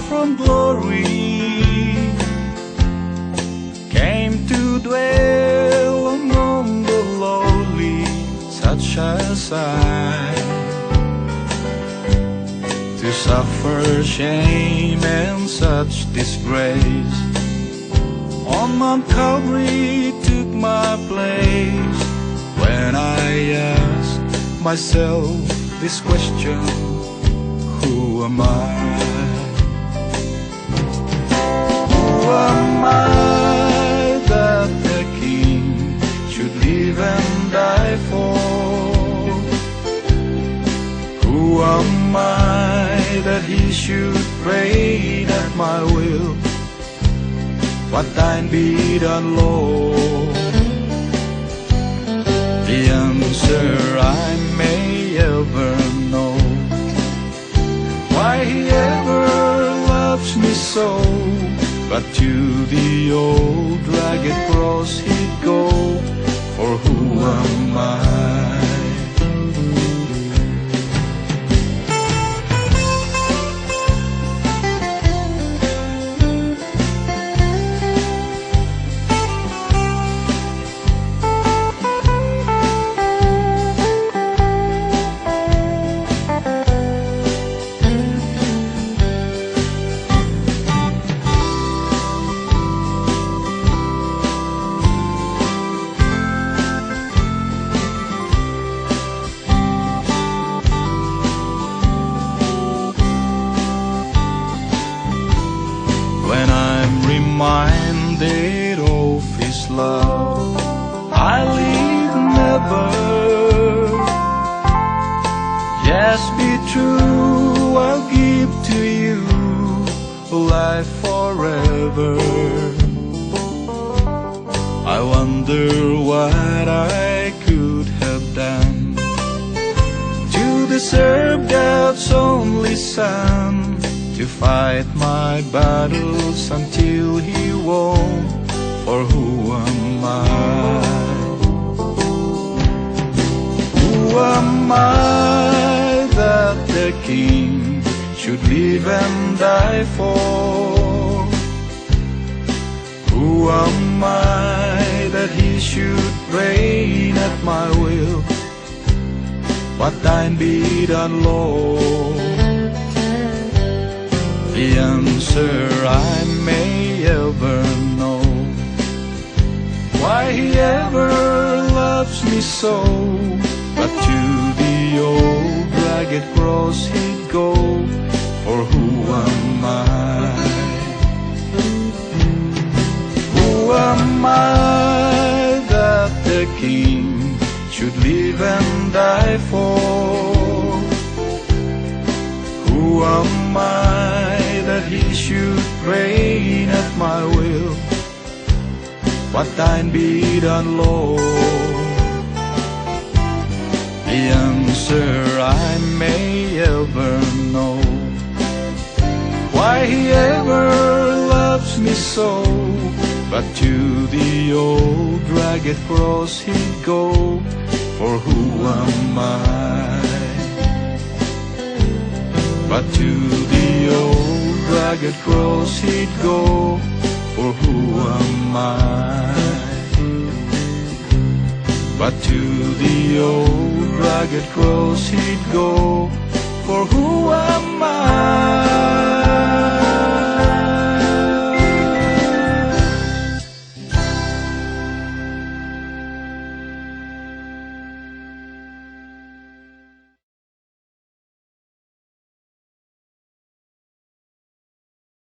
from glory, came to dwell among the lowly, such as I, to suffer shame and such disgrace. On Mount Calvary took my place. When I ask myself this question, who am I? Who am I that the King should live and die for? Who am I that he should reign at my will? But thine be done, Lord. The answer I may ever know, why he ever loves me so. But to the old rugged cross he'd go, for who am I? When I'm reminded of his love, I live never. Yes, be true, I'll give to you life forever. I wonder what I could have done to deserve God's only Son, to fight my battles until he won. For who am I? Who am I that the King should live and die for? Who am I that he should reign at my will? But thine be done, Lord. The answer I may ever know, why he ever loves me so. But to the old rugged cross he'd go, for who am I? Who am I that the King should live and die for? Who am I that he should reign at my will? But thine be done, Lord. The answer I may ever know, why he ever loves me so. But to the old rugged cross he'd go, for who am I? But to the old rugged cross he'd go, for who am I? But to the old rugged cross he'd go, for who am I?